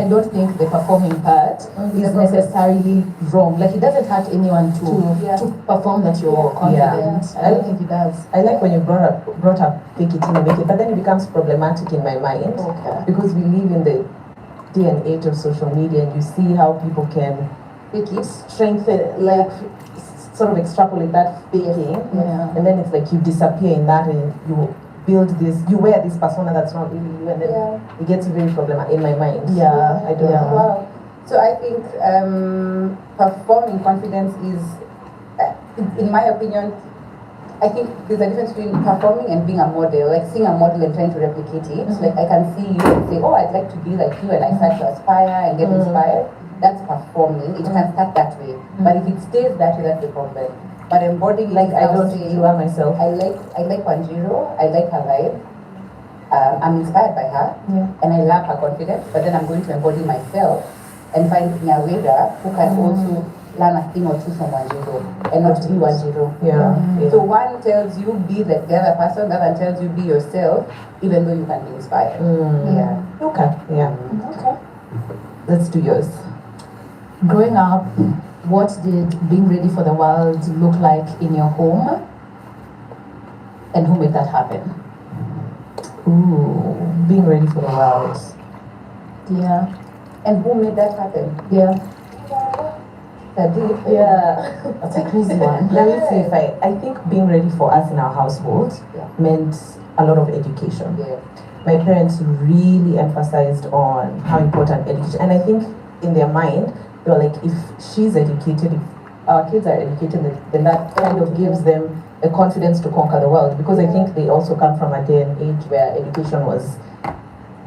I don't think the performing part is necessarily wrong. Like, it doesn't hurt anyone to perform that you're confident. I don't think it does. I like when you brought up fake it till you make it, but then it becomes problematic in my mind because we live in the day and age of social media, and you see how people can strengthen, like sort of extrapolate that faking, and then it's like you disappear in that, and you build this, you wear this persona that's not really you, and then it gets very problematic in my mind. I don't know. Wow. So I think performing confidence is, in my opinion, I think there's a difference between performing and being a model, like seeing a model and trying to replicate it. Like, I can see you and say, oh, I'd like to be like you, and I start to aspire and get inspired. That's performing. It can start that way. But if it stays that way, that's the problem. But embodying, like, I don't do that myself. I like Wanjiro. I like her vibe. I'm inspired by her, and I love her confidence. But then I'm going to embody myself and find Nyawera who can also learn a thing or two from Wanjiro and not be Wanjiro. So one tells you be the other person, the other tells you be yourself, even though you can be inspired. Okay. Let's do yours. Growing up, what did being ready for the world look like in your home? And who made that happen? Ooh, being ready for the world. Yeah. And who made that happen? Yeah. That's a crazy one. Let me see if I think being ready for us in our household meant a lot of education. My parents really emphasized on how important education, and I think in their mind, they were like, if she's educated, if our kids are educated, then that kind of gives them the confidence to conquer the world, because I think they also come from a day and age where education was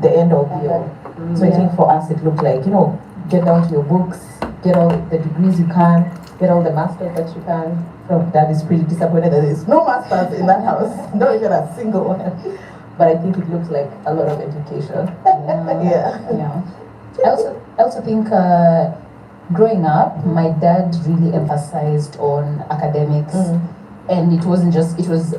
the end all be all. So I think for us it looked like, get down to your books, get all the degrees you can, get all the masters that you can. Dad is pretty disappointed that there's no masters in that house, not even a single one. But I think it looks like a lot of education. I also think growing up, my dad really emphasized on academics, and it wasn't just, it was,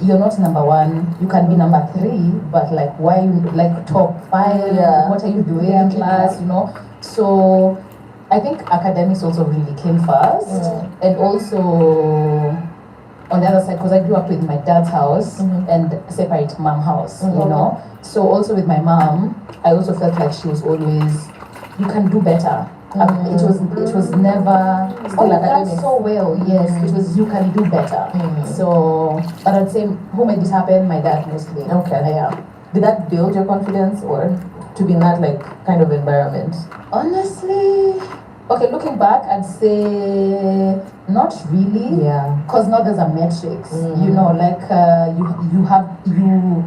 you're not number one, you can be number 3, but like, why you like top 5? What are you doing in class? So I think academics also really came first, and also on the other side, because I grew up with my dad's house and separate mom house, so also with my mom, I also felt like she was always, you can do better. It was never still academics. So well, yes, it was, you can do better. So, but I'd say who made this happen? My dad mostly. Did that build your confidence, or to be in that like kind of environment? Honestly, okay, looking back, I'd say not really. Because now there's a metrics.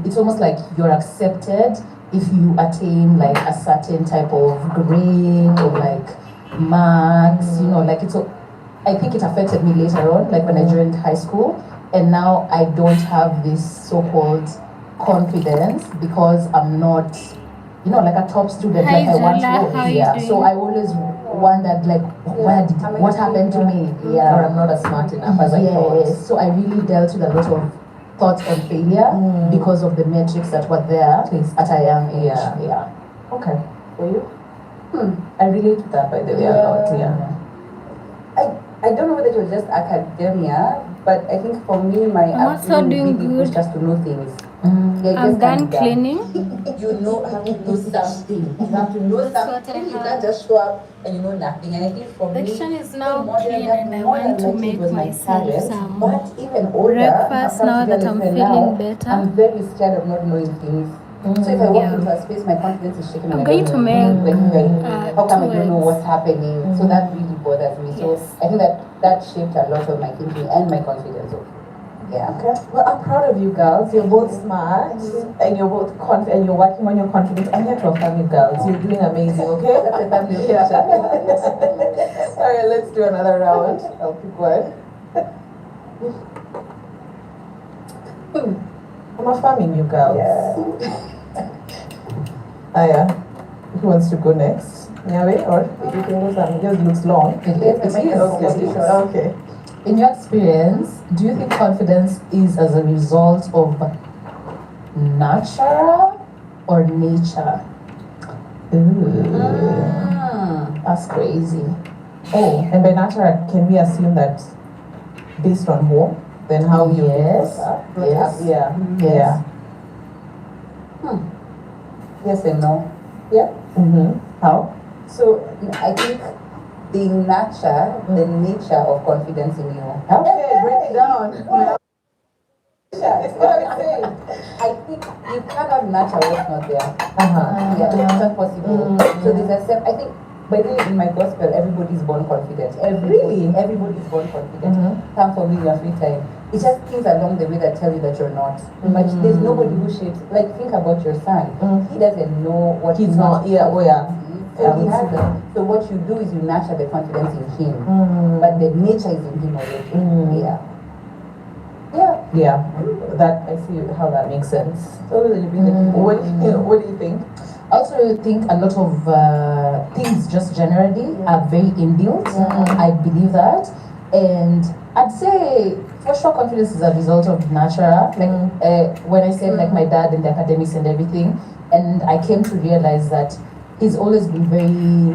It's almost like you're accepted if you attain like a certain type of grade or like marks, I think it affected me later on, like when I joined high school, and now I don't have this so-called confidence because I'm not, like a top student like I once was. So I always wondered like, what happened to me? Or I'm not as smart enough as I thought. So I really dealt with a lot of thoughts on failure because of the metrics that were there at a young age. Okay. For you? I relate to that, by the way, a lot. I don't know whether it was just academia, but I think for me, my upbringing really pushed us to know things. I'm done cleaning. You have to know something. You have to know something. You can't just show up and you know nothing. And I think for me, the kitchen is now clean, and I want to make myself some but even older, breakfast now that I'm feeling better. I'm very scared of not knowing things. So if I walk into a space, my confidence is shaking. I'm going to make how come I don't know what's happening? So that really bothers me. So I think that shaped a lot of my thinking and my confidence. Okay. Well, I'm proud of you girls. You're both smart and you're both confident. You're working on your confidence. I'm here to affirm you girls. You're doing amazing. Okay. That's a family picture. All right, let's do another round. I'll pick one. I'm affirming you girls. Who wants to go next? Nyawe, or you can go some? Yours looks long. Okay. In your experience, do you think confidence is as a result of natural or nature? That's crazy. Oh, and by natural, can we assume that based on home, then how you Yes. Yes. Yeah. Yes. Yes and no. Yeah. How? So I think they nurture the nature of confidence in you. Okay, break it down. It's what I was saying. I think you cannot nurture what's not there. Yeah, it's not possible. So there's a step. I think, by the way, in my gospel, everybody's born confident. Everybody's born confident. Come for me in your free time. It's just things along the way that tell you that you're not. But there's nobody who shapes. Like, think about your son. He doesn't know what He's not. Yeah. Oh yeah. So he has it. So what you do is you nurture the confidence in him, but the nature is in him already. Yeah. That I see how that makes sense. So What do you think? I also think a lot of things just generally are very inbuilt. I believe that. And I'd say for sure confidence is a result of natural. Like when I said like my dad and the academics and everything, and I came to realize that he's always been very,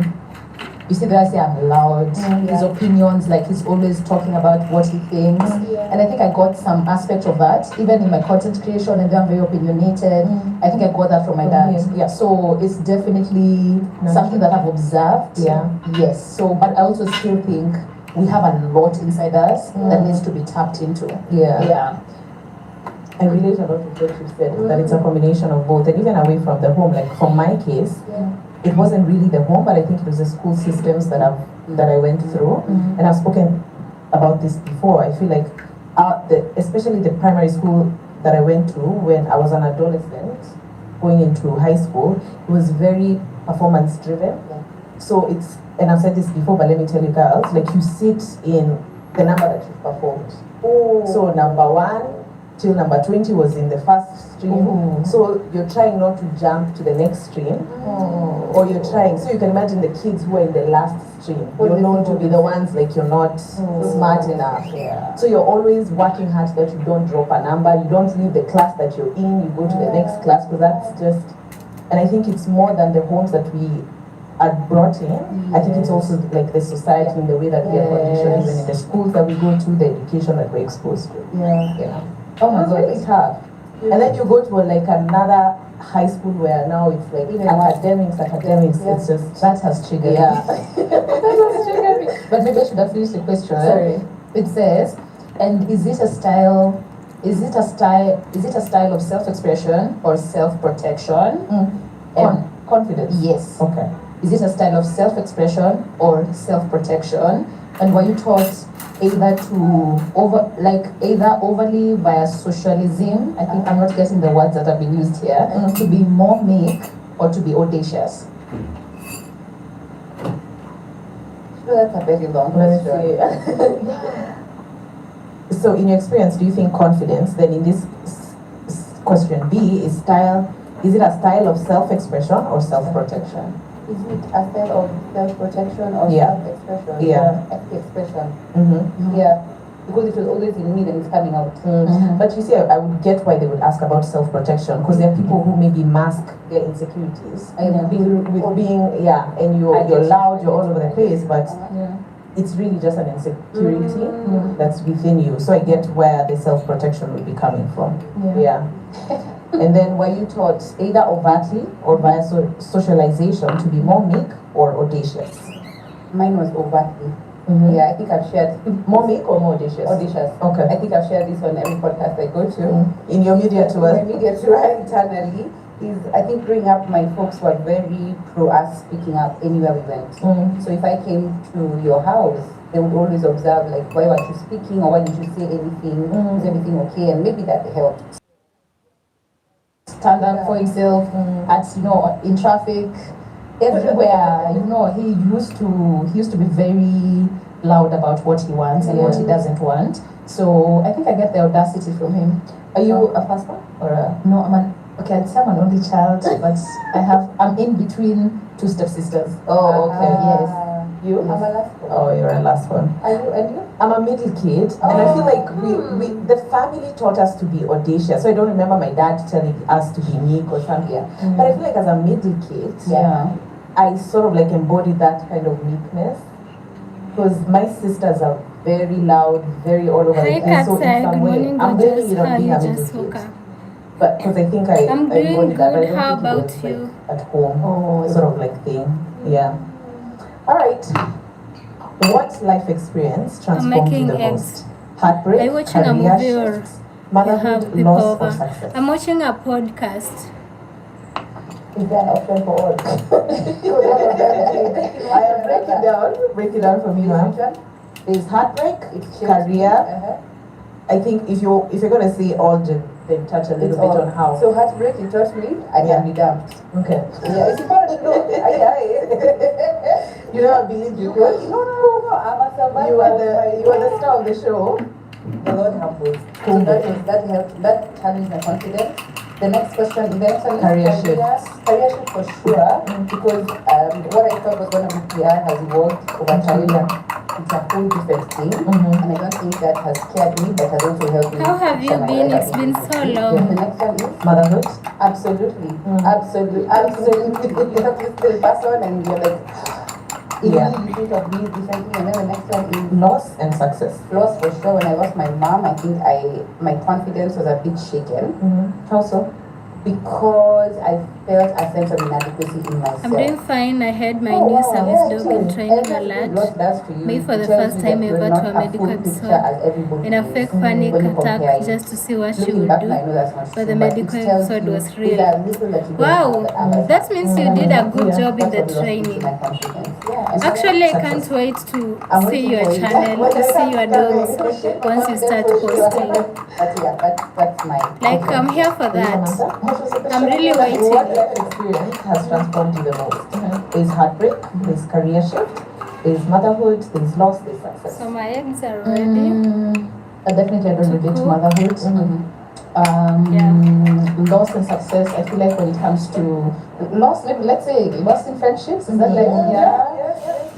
you see, I say I'm loud. His opinions, like he's always talking about what he thinks. And I think I got some aspect of that, even in my content creation, and I'm very opinionated. I think I got that from my dad. Yeah. So it's definitely something that I've observed. Yes. So, but I also still think we have a lot inside us that needs to be tapped into. I relate a lot with what you said, that it's a combination of both, and even away from the home. Like from my case, it wasn't really the home, but I think it was the school systems that I went through, and I've spoken about this before. I feel like, especially the primary school that I went to when I was an adolescent, going into high school, it was very performance driven. So it's, and I've said this before, but let me tell you girls, like you sit in the number that you've performed. So number 1 till number 20 was in the first stream. So you're trying not to jump to the next stream, or you're trying. So you can imagine the kids who are in the last stream. You're known to be the ones like you're not smart enough. So you're always working hard that you don't drop a number. You don't leave the class that you're in. You go to the next class, because that's just. And I think it's more than the homes that we are brought in. I think it's also like the society in the way that we are conditioned, even in the schools that we go to, the education that we're exposed to. Oh my God, it's hard. And then you go to like another high school where now it's like academics. It's just That has triggered me. That has triggered me. But maybe I should have finished the question. Sorry. It says, and is it a style of self-expression or self-protection? And confidence. yes. Okay. Is it a style of self-expression or self-protection? And were you taught either overly via socialism? I think I'm not getting the words that have been used here. To be more meek or to be audacious? So that's a very long Let question. me see. So in your experience, do you think confidence, then in this question B, is it a style of self-expression or self-protection? Is it a style of self-protection or self-expression? Expression. Yeah. Because it was always in me, then it's coming out. But you see, I would get why they would ask about self-protection, because there are people who maybe mask their insecurities and you're loud, you're all over the place, but it's really just an insecurity that's within you. So I get where the self-protection would be coming from. And then were you taught either overtly or via socialization to be more meek or audacious? Mine was overtly. Yeah, I think I've shared. More meek or more audacious? Audacious. Okay. I think I've shared this on every podcast I go to. In your media tour? My media tour internally is, I think growing up, my folks were very pro us speaking up anywhere we went. So if I came to your house, they would always observe, like, why weren't you speaking, or why didn't you say anything? Is everything okay? And maybe that helped. Stand up for himself at, in traffic, everywhere. He used to be very loud about what he wants and what he doesn't want. So I think I get the audacity from him. Are you a first one or a? No, I'd say I'm an only child, but I'm in between two stepsisters. Oh, okay. Yes. You? I'm a last one. Oh, you're a last one. Are you? And you? I'm a middle kid, and I feel like the family taught us to be audacious. So I don't remember my dad telling us to be meek or something. But I feel like as a middle kid, I sort of like embodied that kind of meekness. Because my sisters are very loud, very all over the place. So in some way, I'm blaming it on being a middle kid. But because I think I embodied that, but I don't think it was like at home sort of like thing. Yeah. All right. What life experience transformed you the most? Heartbreak, Are you watching a career movie or shifts, motherhood, loss, or success? I'm watching a podcast. Is there an option for all? Break it down for me, ma'am. There's heartbreak, career. I think if you're gonna say all, then touch a little bit on how. So heartbreak, it taught me I can be dumped. Okay. Yeah, it's important to know. You never believed you could. No. I'm a survivor. You are the star of the show. The Lord help us. So that helped. That challenged my confidence. The next question eventually Career shift for sure, because what I thought was going to be PR has evolved over time. It's a whole different thing, and I don't think that has scared me, but has also helped me. How have you been? It's been so long. The next one is motherhood. Absolutely. You have this little person, and you're like, you think of these differently, and then the next one is loss and success. Loss for sure. When I lost my mom, I think my confidence was a bit shaken. How so? Because I felt a sense of inadequacy in myself. I'm doing fine. I had my new service dog in training alert. Me for the first time ever to a medical episode. In a fake panic attack just to see what she would do. But the medical episode was real. Wow, that means you did a good job in the training. Actually, I can't wait to see your channel, to see your dogs once you start posting. Like, I'm here for that. I'm really waiting. What life experience has transformed you the most? There's heartbreak, there's career shift, there's motherhood, there's loss, there's success. So my eggs are ready. Definitely I don't relate to motherhood. Loss and success, I feel like when it comes to loss, maybe let's say loss in friendships, is that like,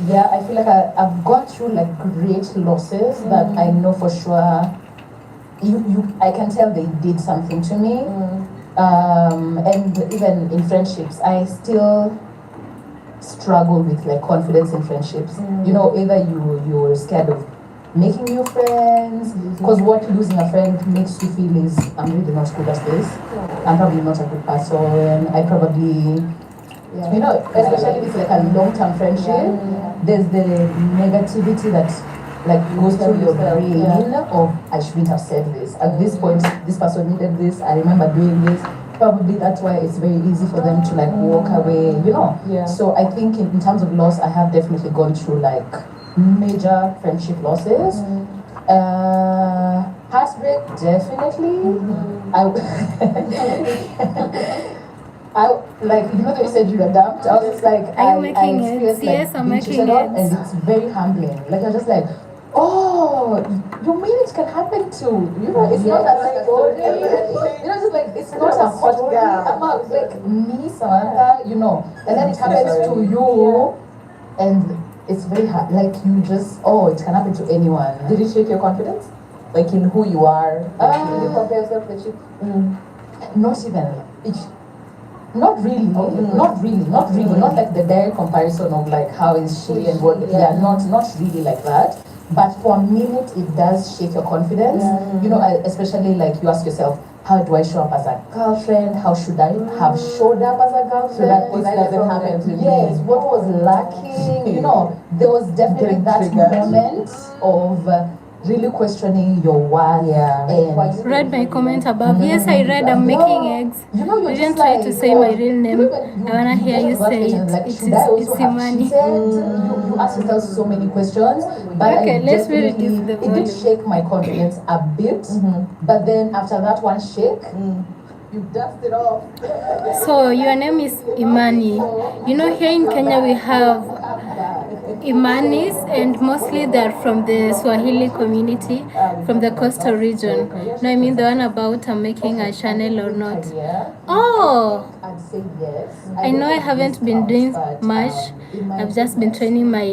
yeah, I feel like I've gone through like great losses that I know for sure I can tell they did something to me. And even in friendships, I still struggle with like confidence in friendships. You know, either you're scared of making new friends, because what losing a friend makes you feel is, I'm really not good at this. I'm probably not a good person. I probably, you know, especially if it's like a long-term friendship, there's the negativity that like goes through your brain of, I shouldn't have said this. At this point, this person needed this. I remember doing this. Probably that's why it's very easy for them to like walk away, you know. So I think in terms of loss, I have definitely gone through like major friendship losses. Heartbreak, definitely. I like, you know, they said you were dumped. I was just like, Are you making it? experienced, like, Yes, I'm being making cheated on, it. and it's very humbling. Like I was just like, oh, you mean it can happen to, you know, it's not a story. You know, just like, it's not a hot girl. About like me, Samantha, you know, and then it happens to you, and it's very hard. Like you just, it can happen to anyone. Did it shake your confidence? Like in who you are? Did you compare yourself with you? Not even. Not really, not like the direct comparison of like how is she and what, not really like that. But for a minute, it does shake your confidence. You know, especially like you ask yourself, how do I show up as a girlfriend? How should I have showed up as a girlfriend? So that this doesn't happen to me. Yes, what was lacking? You know, there was definitely that moment of really questioning your worth. And Read my comment above. Yes, I read. I'm making eggs. you know, You didn't try to say my real name. I wanna hear you say it. It's Imani. You ask yourself so many questions, but Okay, let's read it did shake my confidence a bit. But then after that one shake, you dust it off. So your name is Imani. You know, here in Kenya we have Imanis, and mostly they're from the Swahili community, from the coastal region. No, I mean the one about making a channel or not. Oh, I'd say yes. I know I haven't been doing much. I've just been training my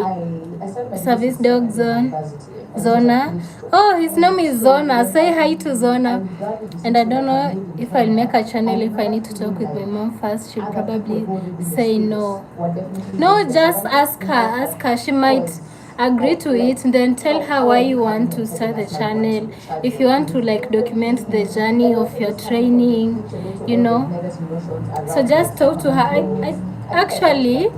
service dog Zona. Oh, his name is Zona. Say hi to Zona. And I don't know if I'll make a channel. If I need to talk with my mom first, she'll probably say no. No, just ask her. Ask her. She might agree to it, and then tell her why you want to start the channel. If you want to like document the journey of your training, you know. So just talk to her. I actually,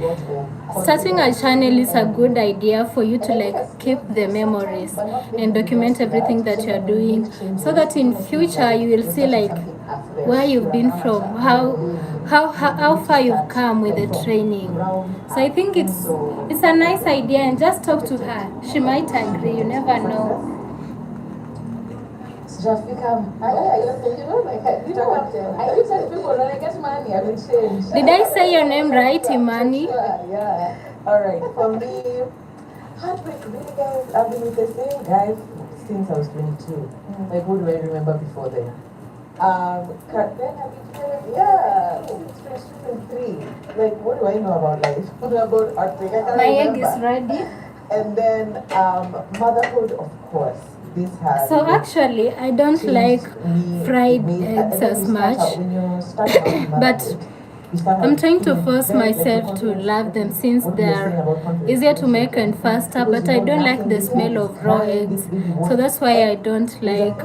starting a channel is a good idea for you to like keep the memories and document everything that you're doing, so that in future you will see like where you've been from, how far you've come with the training. So I think it's a nice idea, and just talk to her. She might agree. You never know. Just become, Did I say your name right, Imani? Yeah. All right. For me, heartbreak, really, guys. I've been with the same guy since I was 22. Like, what do I remember before then? Yeah, it's 23. Like, what do I know about life? About heartbreak? I can't My remember. egg is ready. And then motherhood, of course. This has So actually, I don't like fried eggs as much, but I'm trying to force myself to love them since they're easier to make and faster, but I don't like the smell of raw eggs, so that's why I don't like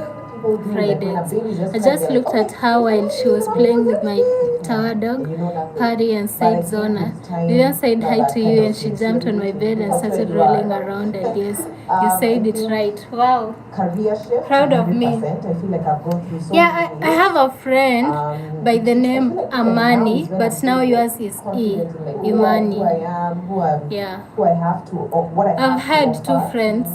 fried eggs. I just looked at her while she was playing with my tower dog, Paddy, and said, Zona. Vivian said hi to you, and she jumped on my bed and started rolling around, and yes, you said it right. Wow. Proud of me. Yeah, I have a friend by the name Amani, but now yours is Imani. Yeah. I've had two friends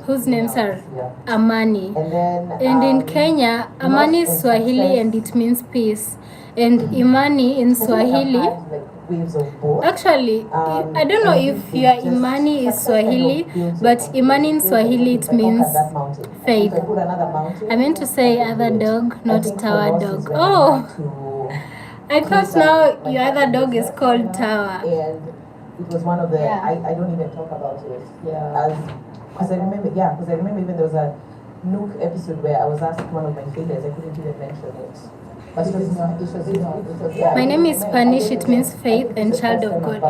whose names are Amani. And in Kenya, Amani is Swahili and it means peace. And Imani in Swahili, actually, I don't know if your Imani is Swahili, but Imani in Swahili it means faith. I meant to say other dog, not tower dog. Oh, I thought now your other dog is called Tower. And it was one of the, I don't even talk about it. Because I remember even there was a Nook episode where I was asked one of my failures, I couldn't even mention it. But it was not, my name is Spanish, it means faith and child of God.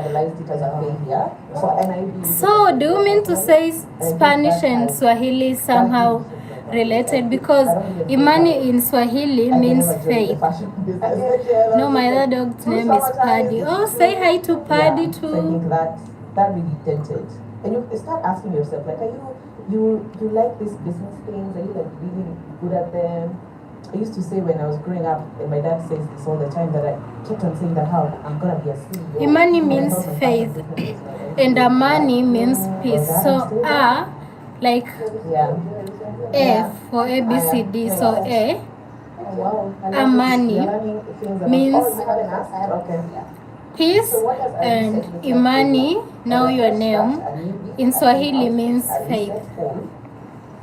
So, do you mean to say Spanish and Swahili somehow related? Because Imani in Swahili means faith. No, my other dog's name is Paddy. Oh, say hi to Paddy too. I think that really dented. And you start asking yourself, like, are you like these business things? Are you like really good at them? I used to say when I was growing up, and my dad says this all the time, that I kept on saying that how I'm gonna be a CEO. Imani means faith, and Amani means peace. So like A for ABCD. So A, Amani means peace, and Imani, now your name, in Swahili means faith.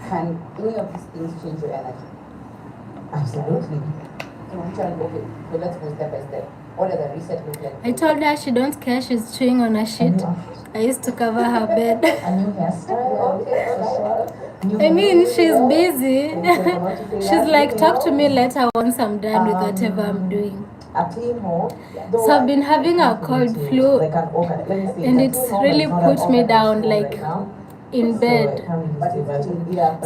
Can any of these things change your energy? Absolutely. So let's go step by step. What does the reset look like? I told her she don't care, she's chewing on a sheet. I used to cover her bed. A new hairstyle. I mean, she's busy. She's like, talk to me later once I'm done with whatever I'm doing. A clean home. So I've been having a cold flu, and it's really put me down, like in bed.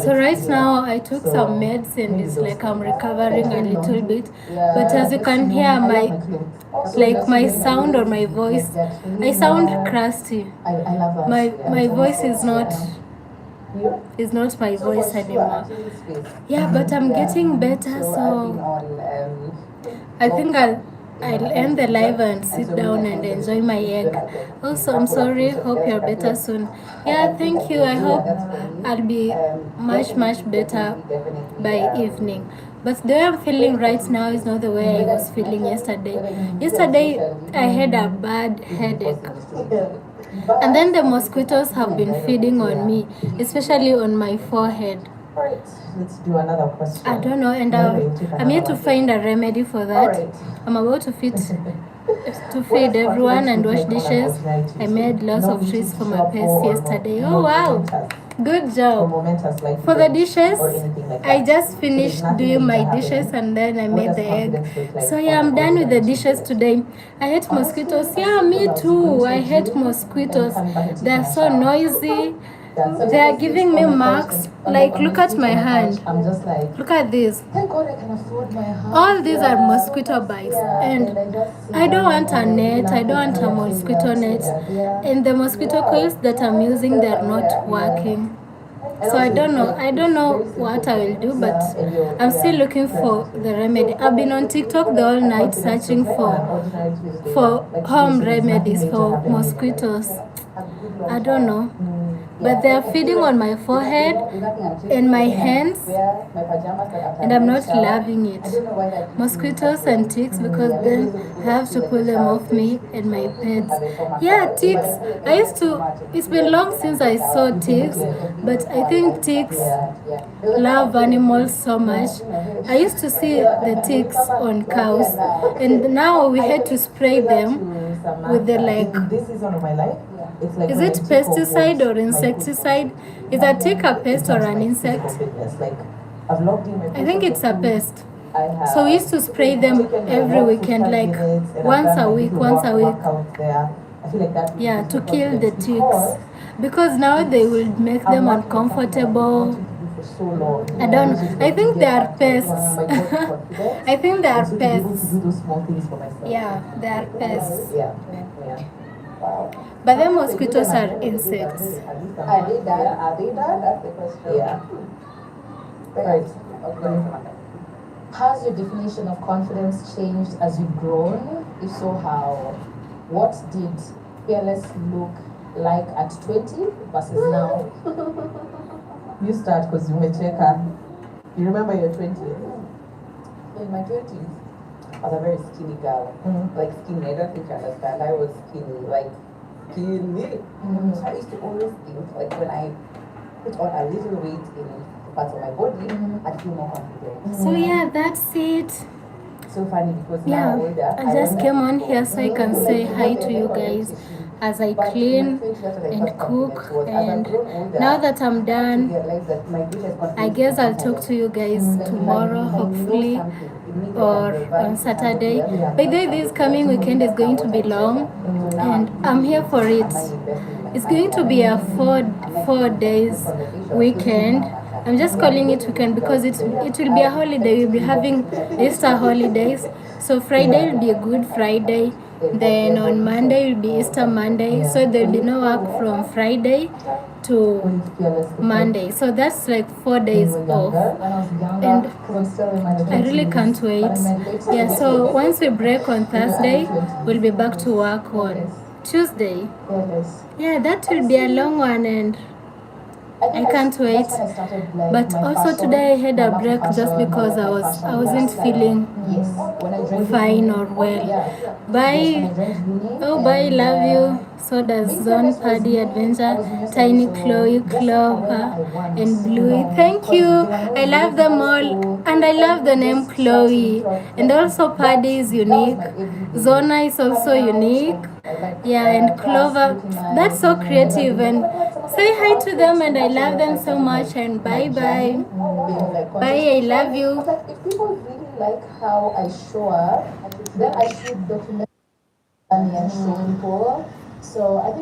So right now I took some meds and it's like I'm recovering a little bit, but as you can hear, my sound or my voice, I sound crusty. My voice is not my voice anymore. Yeah, but I'm getting better, so I think I'll end the live and sit down and enjoy my egg. Also, I'm sorry, hope you're better soon. Yeah, thank you. I hope I'll be much better by evening. But the way I'm feeling right now is not the way I was feeling yesterday. Yesterday, I had a bad headache. And then the mosquitoes have been feeding on me, especially on my forehead. Alright, let's do another question. I don't know, and I'm here to find a remedy for that. Alright. I'm about to feed everyone and wash dishes. I made lots of treats for my pets yesterday. Oh wow! Good job. For the dishes, I just finished doing my dishes and then I made the egg. So yeah, I'm done with the dishes today. I hate mosquitoes. Yeah, me too. I hate mosquitoes. They're so noisy. They are giving me marks. Like, look at my hand. I'm just like, look at this. Thank God I can afford my house. All these are mosquito bites, and I don't want a net. I don't want a mosquito net. And the mosquito coils that I'm using, they're not working. So I don't know what I will do, but I'm still looking for the remedy. I've been on TikTok the whole night searching for home remedies for mosquitoes. I don't know. But they are feeding on my forehead and my hands, and I'm not loving it. Mosquitoes and ticks, because then I have to pull them off me and my pets. Yeah, ticks. It's been long since I saw ticks, but I think ticks love animals so much. I used to see the ticks on cows, and now we had to spray them with the This season of my life. Is it pesticide or insecticide? Is a tick a pest or an insect? I think it's a pest. So we used to spray them every weekend, like once a week. Yeah, to kill the ticks. Because now they will make them uncomfortable. I think they are pests. I think they are pests. Yeah, they are pests. But the mosquitoes are insects. Are they done? That's the question. Yeah. Right. Okay. Has your definition of confidence changed as you've grown? If so, how? What did fearless look like at 20 versus now? You start because you may check her. You remember your 20s? In my 20s, I was a very skinny girl. Like skinny, I don't think you understand. I was skinny, like skinny. So I used to always think, like when I put on a little weight in parts of my body, I'd feel more confident. So yeah, that's it. So funny because Yeah, now older, I just came on here so I can say hi to you guys as I clean and cook. And now that I'm done, I guess I'll talk to you guys tomorrow, hopefully, or on Saturday. By the way, this coming weekend is going to be long, and I'm here for it. It's going to be a four days weekend. I'm just calling it weekend because it will be a holiday. We'll be having Easter holidays. So Friday will be a Good Friday. Then on Monday will be Easter Monday. So there'll be no work from Friday to Monday. So that's like 4 days off. And I really can't wait. Yeah, so once we break on Thursday, we'll be back to work on Tuesday. Yeah, that will be a long one, and I can't wait. But also today I had a break just because I wasn't feeling fine or well. Bye. Oh, bye. Love you. So does Zone, Paddy, Adventure, Tiny, Chloe, Clover, and Bluey. Thank you. I love them all. And I love the name Chloe. And also Paddy is unique. Zona is also unique. Yeah, and Clover. That's so creative. And say hi to them, and I love them so much. And bye-bye. Bye, I love you. If people really like how I show up, then I should document and show people. So I think